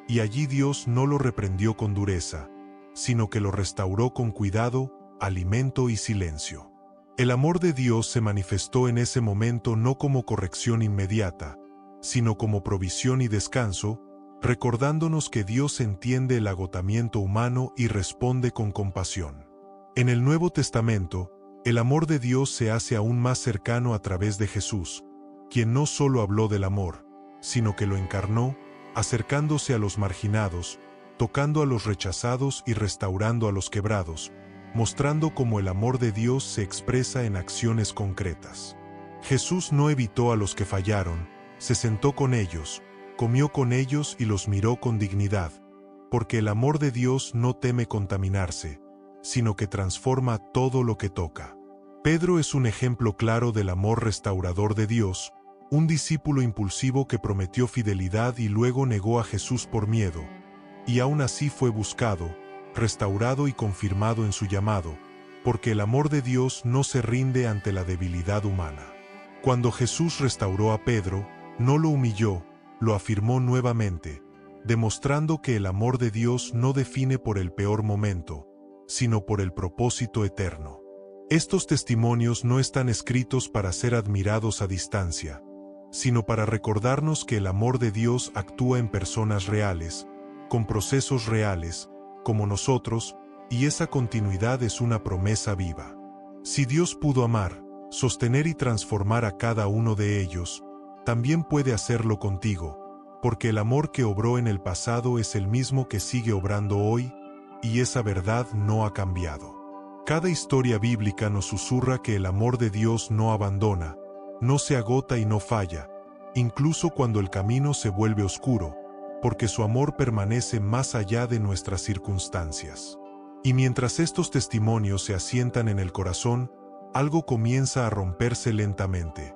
y allí Dios no lo reprendió con dureza, sino que lo restauró con cuidado, alimento y silencio. El amor de Dios se manifestó en ese momento no como corrección inmediata, sino como provisión y descanso, recordándonos que Dios entiende el agotamiento humano y responde con compasión. En el Nuevo Testamento, el amor de Dios se hace aún más cercano a través de Jesús, quien no solo habló del amor, sino que lo encarnó, acercándose a los marginados, tocando a los rechazados y restaurando a los quebrados, mostrando cómo el amor de Dios se expresa en acciones concretas. Jesús no evitó a los que fallaron, se sentó con ellos, comió con ellos y los miró con dignidad, porque el amor de Dios no teme contaminarse, sino que transforma todo lo que toca. Pedro es un ejemplo claro del amor restaurador de Dios, un discípulo impulsivo que prometió fidelidad y luego negó a Jesús por miedo, y aún así fue buscado, restaurado y confirmado en su llamado, porque el amor de Dios no se rinde ante la debilidad humana. Cuando Jesús restauró a Pedro, no lo humilló, lo afirmó nuevamente, demostrando que el amor de Dios no define por el peor momento, sino por el propósito eterno. Estos testimonios no están escritos para ser admirados a distancia, sino para recordarnos que el amor de Dios actúa en personas reales, con procesos reales, como nosotros, y esa continuidad es una promesa viva. Si Dios pudo amar, sostener y transformar a cada uno de ellos, también puede hacerlo contigo, porque el amor que obró en el pasado es el mismo que sigue obrando hoy, y esa verdad no ha cambiado. Cada historia bíblica nos susurra que el amor de Dios no abandona, no se agota y no falla, incluso cuando el camino se vuelve oscuro, porque su amor permanece más allá de nuestras circunstancias. Y mientras estos testimonios se asientan en el corazón, algo comienza a romperse lentamente.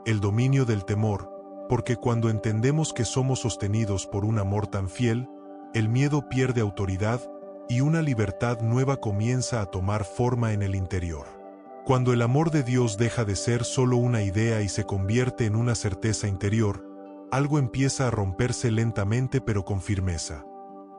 El dominio del temor, porque cuando entendemos que somos sostenidos por un amor tan fiel, el miedo pierde autoridad y una libertad nueva comienza a tomar forma en el interior. Cuando el amor de Dios deja de ser solo una idea y se convierte en una certeza interior, algo empieza a romperse lentamente pero con firmeza.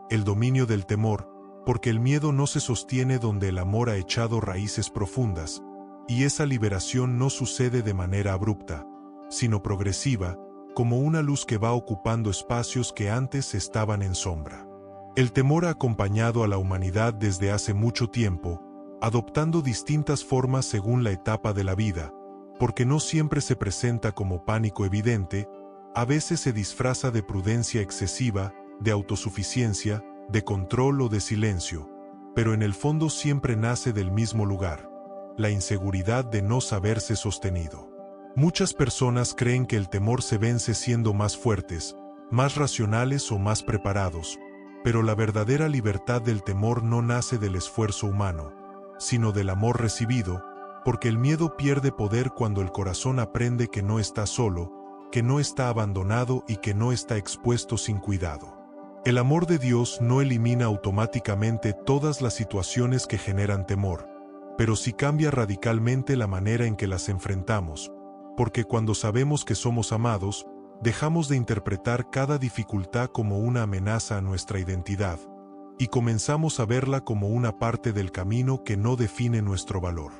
El dominio del temor, porque el miedo no se sostiene donde el amor ha echado raíces profundas, y esa liberación no sucede de manera abrupta, sino progresiva, como una luz que va ocupando espacios que antes estaban en sombra. El temor ha acompañado a la humanidad desde hace mucho tiempo, adoptando distintas formas según la etapa de la vida, porque no siempre se presenta como pánico evidente, a veces se disfraza de prudencia excesiva, de autosuficiencia, de control o de silencio, pero en el fondo siempre nace del mismo lugar, la inseguridad de no saberse sostenido. Muchas personas creen que el temor se vence siendo más fuertes, más racionales o más preparados, pero la verdadera libertad del temor no nace del esfuerzo humano, sino del amor recibido, porque el miedo pierde poder cuando el corazón aprende que no está solo, que no está abandonado y que no está expuesto sin cuidado. El amor de Dios no elimina automáticamente todas las situaciones que generan temor, pero sí cambia radicalmente la manera en que las enfrentamos, porque cuando sabemos que somos amados, dejamos de interpretar cada dificultad como una amenaza a nuestra identidad, y comenzamos a verla como una parte del camino que no define nuestro valor.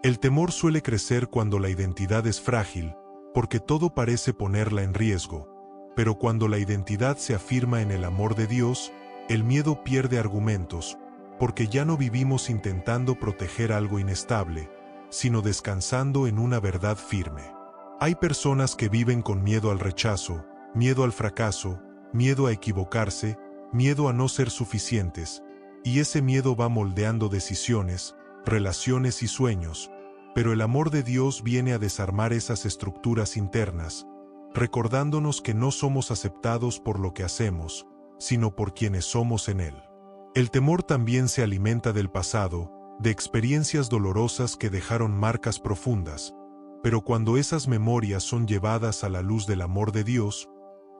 El temor suele crecer cuando la identidad es frágil, porque todo parece ponerla en riesgo, pero cuando la identidad se afirma en el amor de Dios, el miedo pierde argumentos, porque ya no vivimos intentando proteger algo inestable, sino descansando en una verdad firme. Hay personas que viven con miedo al rechazo, miedo al fracaso, miedo a equivocarse, miedo a no ser suficientes, y ese miedo va moldeando decisiones, relaciones y sueños, pero el amor de Dios viene a desarmar esas estructuras internas, recordándonos que no somos aceptados por lo que hacemos, sino por quienes somos en Él. El temor también se alimenta del pasado, de experiencias dolorosas que dejaron marcas profundas, pero cuando esas memorias son llevadas a la luz del amor de Dios,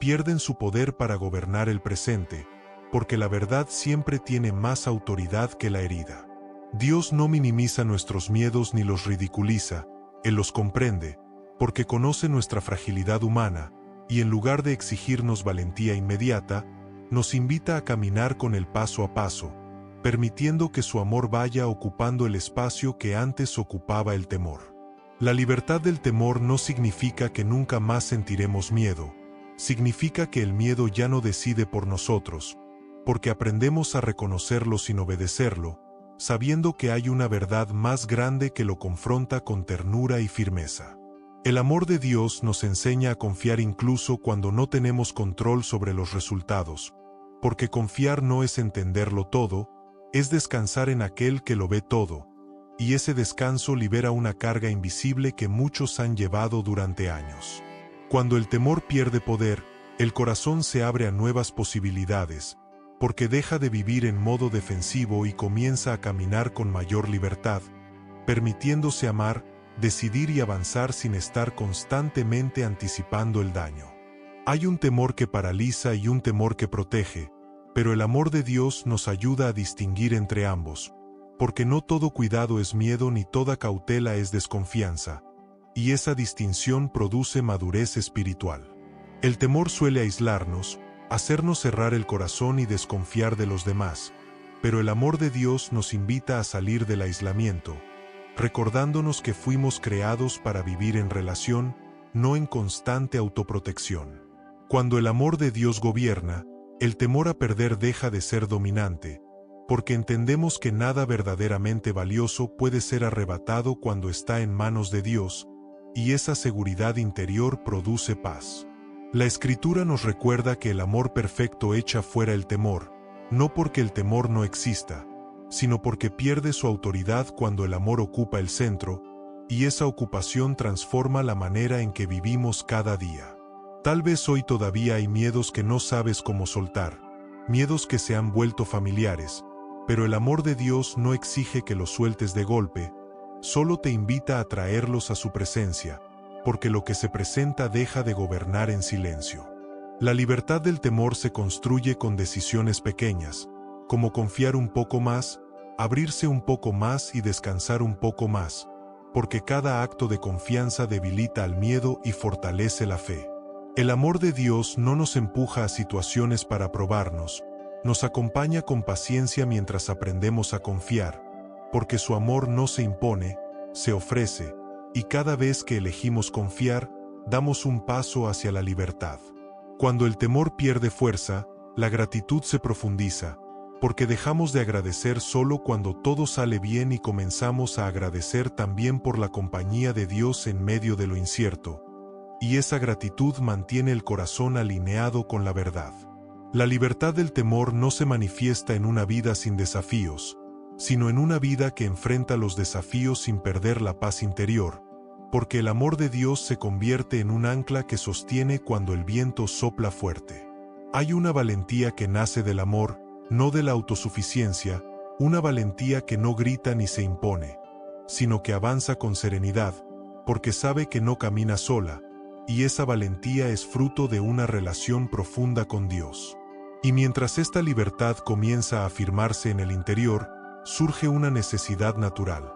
pierden su poder para gobernar el presente, porque la verdad siempre tiene más autoridad que la herida. Dios no minimiza nuestros miedos ni los ridiculiza, Él los comprende, porque conoce nuestra fragilidad humana, y en lugar de exigirnos valentía inmediata, nos invita a caminar con Él paso a paso, permitiendo que su amor vaya ocupando el espacio que antes ocupaba el temor. La libertad del temor no significa que nunca más sentiremos miedo, significa que el miedo ya no decide por nosotros, porque aprendemos a reconocerlo sin obedecerlo, sabiendo que hay una verdad más grande que lo confronta con ternura y firmeza. El amor de Dios nos enseña a confiar incluso cuando no tenemos control sobre los resultados, porque confiar no es entenderlo todo, es descansar en aquel que lo ve todo, y ese descanso libera una carga invisible que muchos han llevado durante años. Cuando el temor pierde poder, el corazón se abre a nuevas posibilidades, porque deja de vivir en modo defensivo y comienza a caminar con mayor libertad, permitiéndose amar, decidir y avanzar sin estar constantemente anticipando el daño. Hay un temor que paraliza y un temor que protege, pero el amor de Dios nos ayuda a distinguir entre ambos, porque no todo cuidado es miedo ni toda cautela es desconfianza, y esa distinción produce madurez espiritual. El temor suele aislarnos, hacernos cerrar el corazón y desconfiar de los demás, pero el amor de Dios nos invita a salir del aislamiento, recordándonos que fuimos creados para vivir en relación, no en constante autoprotección. Cuando el amor de Dios gobierna, el temor a perder deja de ser dominante, porque entendemos que nada verdaderamente valioso puede ser arrebatado cuando está en manos de Dios, y esa seguridad interior produce paz. La Escritura nos recuerda que el amor perfecto echa fuera el temor, no porque el temor no exista, sino porque pierde su autoridad cuando el amor ocupa el centro, y esa ocupación transforma la manera en que vivimos cada día. Tal vez hoy todavía hay miedos que no sabes cómo soltar, miedos que se han vuelto familiares, pero el amor de Dios no exige que los sueltes de golpe, solo te invita a traerlos a su presencia, porque lo que se presenta deja de gobernar en silencio. La libertad del temor se construye con decisiones pequeñas, como confiar un poco más, abrirse un poco más y descansar un poco más, porque cada acto de confianza debilita al miedo y fortalece la fe. El amor de Dios no nos empuja a situaciones para probarnos, nos acompaña con paciencia mientras aprendemos a confiar, porque su amor no se impone, se ofrece, y cada vez que elegimos confiar, damos un paso hacia la libertad. Cuando el temor pierde fuerza, la gratitud se profundiza, porque dejamos de agradecer solo cuando todo sale bien y comenzamos a agradecer también por la compañía de Dios en medio de lo incierto, y esa gratitud mantiene el corazón alineado con la verdad. La libertad del temor no se manifiesta en una vida sin desafíos, sino en una vida que enfrenta los desafíos sin perder la paz interior, porque el amor de Dios se convierte en un ancla que sostiene cuando el viento sopla fuerte. Hay una valentía que nace del amor, no de la autosuficiencia, una valentía que no grita ni se impone, sino que avanza con serenidad, porque sabe que no camina sola, y esa valentía es fruto de una relación profunda con Dios. Y mientras esta libertad comienza a afirmarse en el interior, surge una necesidad natural.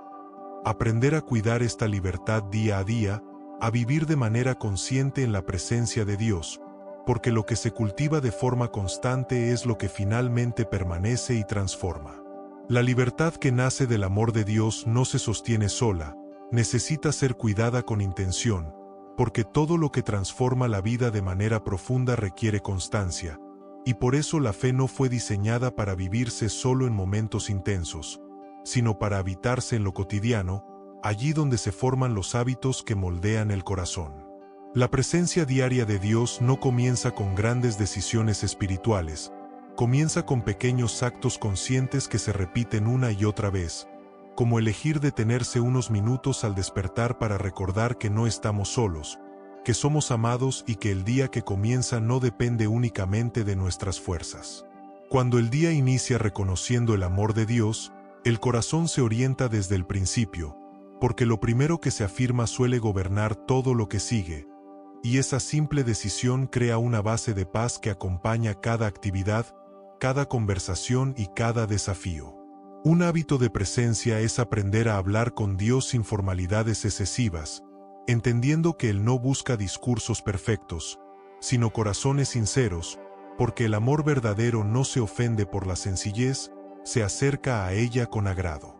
Aprender a cuidar esta libertad día a día, a vivir de manera consciente en la presencia de Dios, porque lo que se cultiva de forma constante es lo que finalmente permanece y transforma. La libertad que nace del amor de Dios no se sostiene sola, necesita ser cuidada con intención, porque todo lo que transforma la vida de manera profunda requiere constancia, y por eso la fe no fue diseñada para vivirse solo en momentos intensos, sino para habitarse en lo cotidiano, allí donde se forman los hábitos que moldean el corazón. La presencia diaria de Dios no comienza con grandes decisiones espirituales, comienza con pequeños actos conscientes que se repiten una y otra vez, como elegir detenerse unos minutos al despertar para recordar que no estamos solos, que somos amados y que el día que comienza no depende únicamente de nuestras fuerzas. Cuando el día inicia reconociendo el amor de Dios, el corazón se orienta desde el principio, porque lo primero que se afirma suele gobernar todo lo que sigue, y esa simple decisión crea una base de paz que acompaña cada actividad, cada conversación y cada desafío. Un hábito de presencia es aprender a hablar con Dios sin formalidades excesivas, entendiendo que Él no busca discursos perfectos, sino corazones sinceros, porque el amor verdadero no se ofende por la sencillez, se acerca a ella con agrado.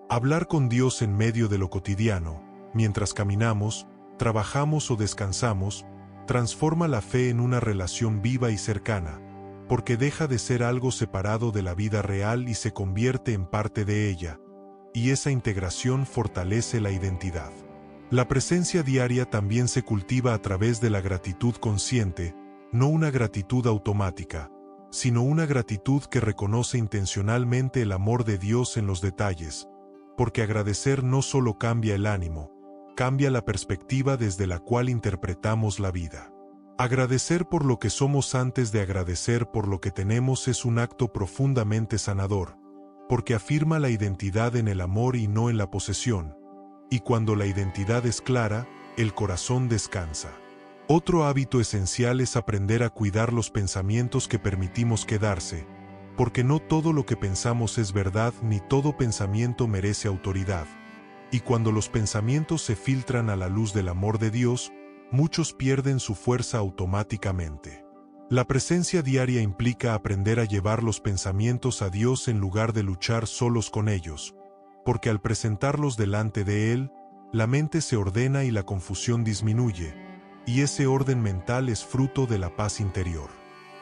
Hablar con Dios en medio de lo cotidiano, mientras caminamos, trabajamos o descansamos, transforma la fe en una relación viva y cercana, porque deja de ser algo separado de la vida real y se convierte en parte de ella, y esa integración fortalece la identidad. La presencia diaria también se cultiva a través de la gratitud consciente, no una gratitud automática, sino una gratitud que reconoce intencionalmente el amor de Dios en los detalles, porque agradecer no solo cambia el ánimo, cambia la perspectiva desde la cual interpretamos la vida. Agradecer por lo que somos antes de agradecer por lo que tenemos es un acto profundamente sanador, porque afirma la identidad en el amor y no en la posesión, y cuando la identidad es clara, el corazón descansa. Otro hábito esencial es aprender a cuidar los pensamientos que permitimos quedarse, porque no todo lo que pensamos es verdad ni todo pensamiento merece autoridad, y cuando los pensamientos se filtran a la luz del amor de Dios, muchos pierden su fuerza automáticamente. La presencia diaria implica aprender a llevar los pensamientos a Dios en lugar de luchar solos con ellos, porque al presentarlos delante de Él, la mente se ordena y la confusión disminuye, y ese orden mental es fruto de la paz interior.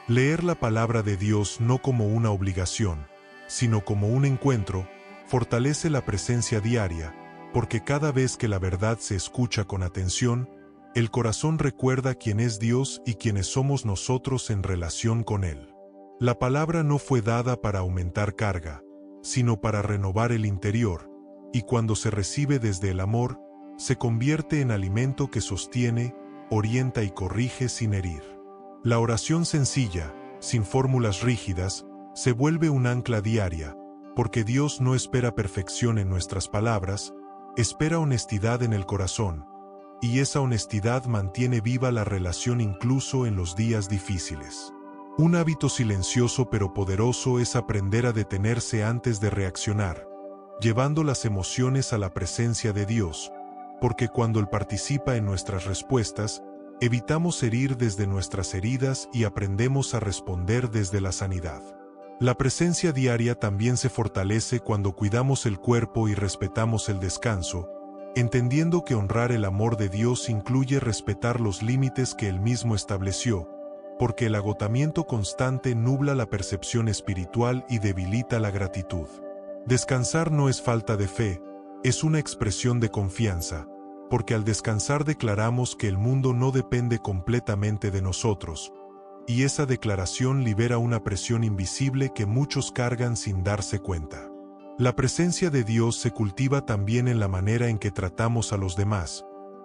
Leer la palabra de Dios no como una obligación, sino como un encuentro, fortalece la presencia diaria, porque cada vez que la verdad se escucha con atención, el corazón recuerda quién es Dios y quiénes somos nosotros en relación con Él. La palabra no fue dada para aumentar carga, sino para renovar el interior, y cuando se recibe desde el amor, se convierte en alimento que sostiene, orienta y corrige sin herir. La oración sencilla, sin fórmulas rígidas, se vuelve un ancla diaria, porque Dios no espera perfección en nuestras palabras, espera honestidad en el corazón, y esa honestidad mantiene viva la relación incluso en los días difíciles. Un hábito silencioso pero poderoso es aprender a detenerse antes de reaccionar, llevando las emociones a la presencia de Dios, porque cuando Él participa en nuestras respuestas, evitamos herir desde nuestras heridas y aprendemos a responder desde la sanidad. La presencia diaria también se fortalece cuando cuidamos el cuerpo y respetamos el descanso, entendiendo que honrar el amor de Dios incluye respetar los límites que Él mismo estableció, porque el agotamiento constante nubla la percepción espiritual y debilita la gratitud. Descansar no es falta de fe, es una expresión de confianza, porque al descansar declaramos que el mundo no depende completamente de nosotros, y esa declaración libera una presión invisible que muchos cargan sin darse cuenta. La presencia de Dios se cultiva también en la manera en que tratamos a los demás,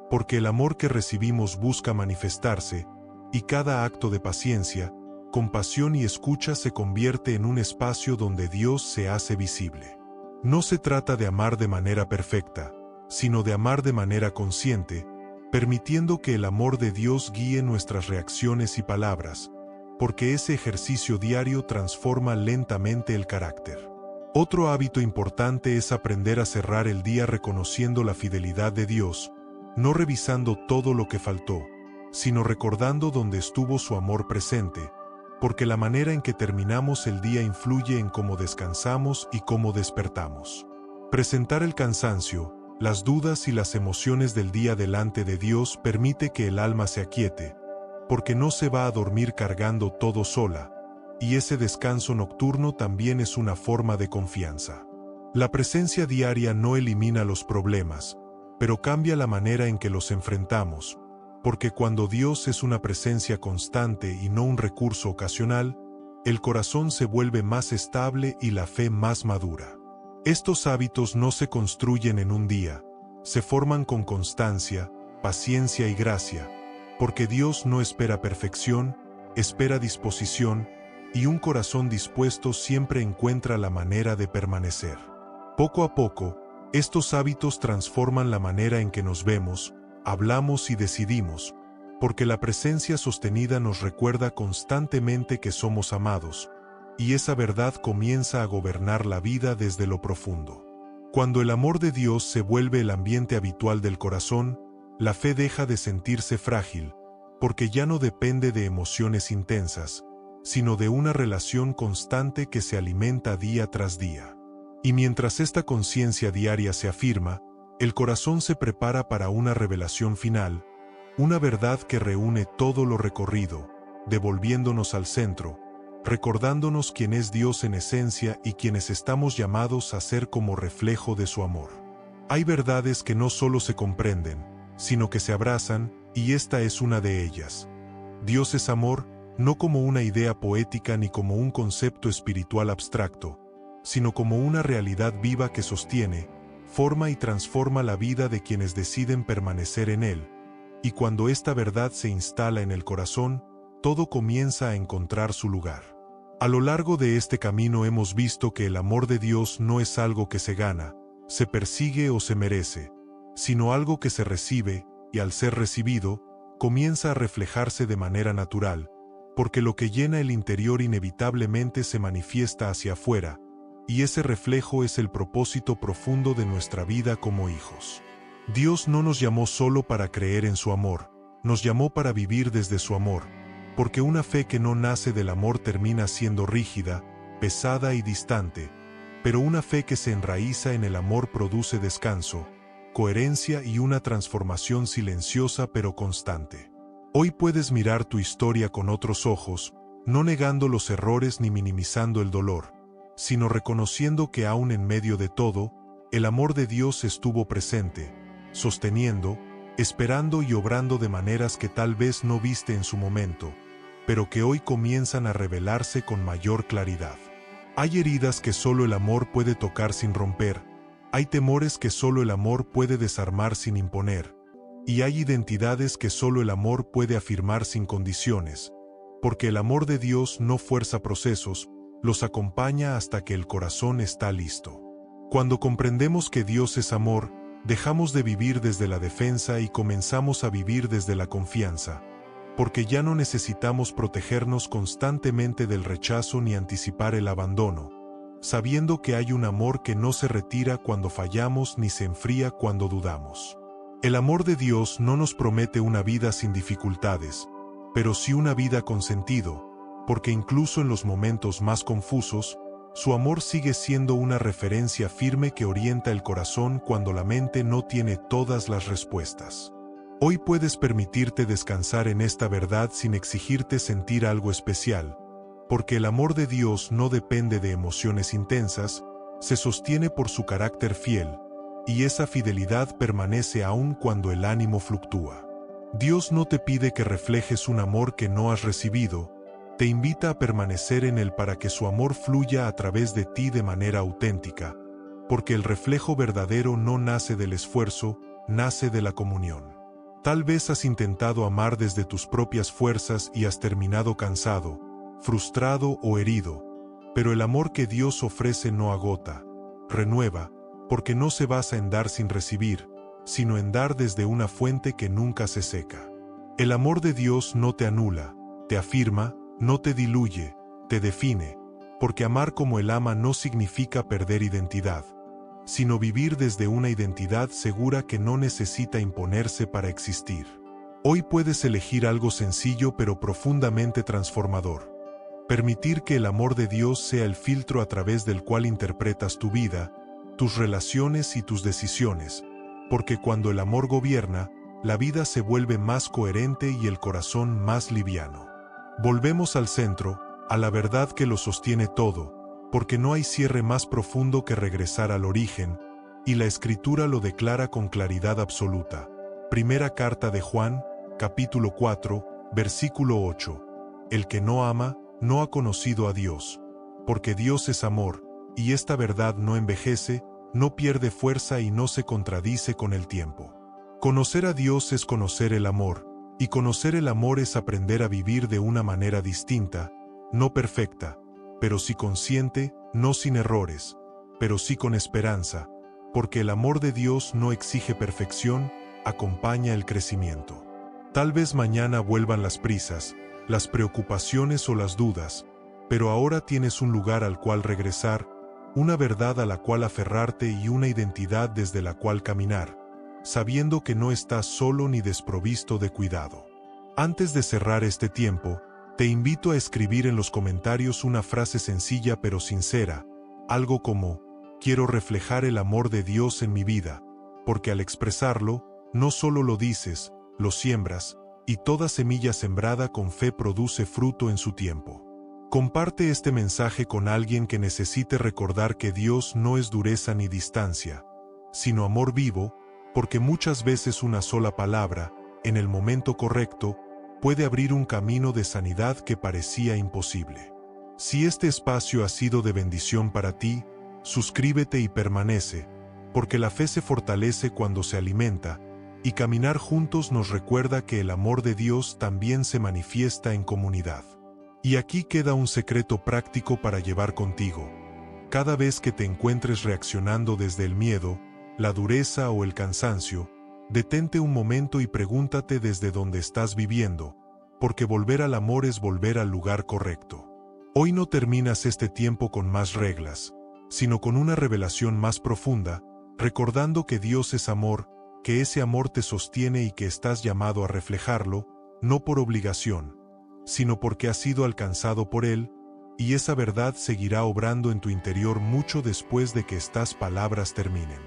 porque el amor que recibimos busca manifestarse, y cada acto de paciencia, compasión y escucha se convierte en un espacio donde Dios se hace visible. No se trata de amar de manera perfecta, sino de amar de manera consciente, permitiendo que el amor de Dios guíe nuestras reacciones y palabras, porque ese ejercicio diario transforma lentamente el carácter. Otro hábito importante es aprender a cerrar el día reconociendo la fidelidad de Dios, no revisando todo lo que faltó, sino recordando dónde estuvo su amor presente, porque la manera en que terminamos el día influye en cómo descansamos y cómo despertamos. Presentar el cansancio, las dudas y las emociones del día delante de Dios permite que el alma se aquiete, porque no se va a dormir cargando todo sola, y ese descanso nocturno también es una forma de confianza. La presencia diaria no elimina los problemas, pero cambia la manera en que los enfrentamos, porque cuando Dios es una presencia constante y no un recurso ocasional, el corazón se vuelve más estable y la fe más madura. Estos hábitos no se construyen en un día, se forman con constancia, paciencia y gracia, porque Dios no espera perfección, espera disposición, y un corazón dispuesto siempre encuentra la manera de permanecer. Poco a poco, Estos hábitos transforman la manera en que nos vemos, hablamos y decidimos, porque la presencia sostenida nos recuerda constantemente que somos amados, y esa verdad comienza a gobernar la vida desde lo profundo. Cuando el amor de Dios se vuelve el ambiente habitual del corazón, la fe deja de sentirse frágil, porque ya no depende de emociones intensas, sino de una relación constante que se alimenta día tras día. Y mientras esta conciencia diaria se afirma, el corazón se prepara para una revelación final, una verdad que reúne todo lo recorrido, devolviéndonos al centro, recordándonos quién es Dios en esencia y quienes estamos llamados a ser como reflejo de su amor. Hay verdades que no solo se comprenden, sino que se abrazan, y esta es una de ellas. Dios es amor, no como una idea poética ni como un concepto espiritual abstracto, sino como una realidad viva que sostiene, forma y transforma la vida de quienes deciden permanecer en Él. Y cuando esta verdad se instala en el corazón, todo comienza a encontrar su lugar. A lo largo de este camino hemos visto que el amor de Dios no es algo que se gana, se persigue o se merece, sino algo que se recibe, y al ser recibido, comienza a reflejarse de manera natural, porque lo que llena el interior inevitablemente se manifiesta hacia afuera, y ese reflejo es el propósito profundo de nuestra vida como hijos. Dios no nos llamó solo para creer en su amor, nos llamó para vivir desde su amor, porque una fe que no nace del amor termina siendo rígida, pesada y distante, pero una fe que se enraiza en el amor produce descanso, coherencia y una transformación silenciosa pero constante. Hoy puedes mirar tu historia con otros ojos, no negando los errores ni minimizando el dolor, sino reconociendo que aún en medio de todo, el amor de Dios estuvo presente, sosteniendo, esperando y obrando de maneras que tal vez no viste en su momento, pero que hoy comienzan a revelarse con mayor claridad. Hay heridas que solo el amor puede tocar sin romper, hay temores que solo el amor puede desarmar sin imponer, y hay identidades que solo el amor puede afirmar sin condiciones, porque el amor de Dios no fuerza procesos, los acompaña hasta que el corazón está listo. Cuando comprendemos que Dios es amor, dejamos de vivir desde la defensa y comenzamos a vivir desde la confianza, porque ya no necesitamos protegernos constantemente del rechazo ni anticipar el abandono, sabiendo que hay un amor que no se retira cuando fallamos ni se enfría cuando dudamos. El amor de Dios no nos promete una vida sin dificultades, pero sí una vida con sentido, porque incluso en los momentos más confusos, su amor sigue siendo una referencia firme que orienta el corazón cuando la mente no tiene todas las respuestas. Hoy puedes permitirte descansar en esta verdad sin exigirte sentir algo especial, porque el amor de Dios no depende de emociones intensas, se sostiene por su carácter fiel, y esa fidelidad permanece aún cuando el ánimo fluctúa. Dios no te pide que reflejes un amor que no has recibido, te invita a permanecer en él para que su amor fluya a través de ti de manera auténtica, porque el reflejo verdadero no nace del esfuerzo, nace de la comunión. Tal vez has intentado amar desde tus propias fuerzas y has terminado cansado, frustrado o herido, pero el amor que Dios ofrece no agota, renueva, porque no se basa en dar sin recibir, sino en dar desde una fuente que nunca se seca. El amor de Dios no te anula, te afirma, no te diluye, te define, porque amar como Él ama no significa perder identidad, sino vivir desde una identidad segura que no necesita imponerse para existir. Hoy puedes elegir algo sencillo pero profundamente transformador. Permitir que el amor de Dios sea el filtro a través del cual interpretas tu vida, tus relaciones y tus decisiones, porque cuando el amor gobierna, la vida se vuelve más coherente y el corazón más liviano. Volvemos al centro, a la verdad que lo sostiene todo, porque no hay cierre más profundo que regresar al origen, y la Escritura lo declara con claridad absoluta. Primera carta de Juan, capítulo 4, versículo 8. El que no ama, no ha conocido a Dios, porque Dios es amor, y esta verdad no envejece, no pierde fuerza y no se contradice con el tiempo. Conocer a Dios es conocer el amor, y conocer el amor es aprender a vivir de una manera distinta, no perfecta, pero sí consciente, no sin errores, pero sí con esperanza, porque el amor de Dios no exige perfección, acompaña el crecimiento. Tal vez mañana vuelvan las prisas, las preocupaciones o las dudas, pero ahora tienes un lugar al cual regresar, una verdad a la cual aferrarte y una identidad desde la cual caminar, sabiendo que no estás solo ni desprovisto de cuidado. Antes de cerrar este tiempo, te invito a escribir en los comentarios una frase sencilla pero sincera, algo como: quiero reflejar el amor de Dios en mi vida, porque al expresarlo, no solo lo dices, lo siembras, y toda semilla sembrada con fe produce fruto en su tiempo. Comparte este mensaje con alguien que necesite recordar que Dios no es dureza ni distancia, sino amor vivo, porque muchas veces una sola palabra, en el momento correcto, puede abrir un camino de sanidad que parecía imposible. Si este espacio ha sido de bendición para ti, suscríbete y permanece, porque la fe se fortalece cuando se alimenta, y caminar juntos nos recuerda que el amor de Dios también se manifiesta en comunidad. Y aquí queda un secreto práctico para llevar contigo. Cada vez que te encuentres reaccionando desde el miedo, la dureza o el cansancio, detente un momento y pregúntate desde dónde estás viviendo, porque volver al amor es volver al lugar correcto. Hoy no terminas este tiempo con más reglas, sino con una revelación más profunda, recordando que Dios es amor, que ese amor te sostiene y que estás llamado a reflejarlo, no por obligación, sino porque has sido alcanzado por Él, y esa verdad seguirá obrando en tu interior mucho después de que estas palabras terminen.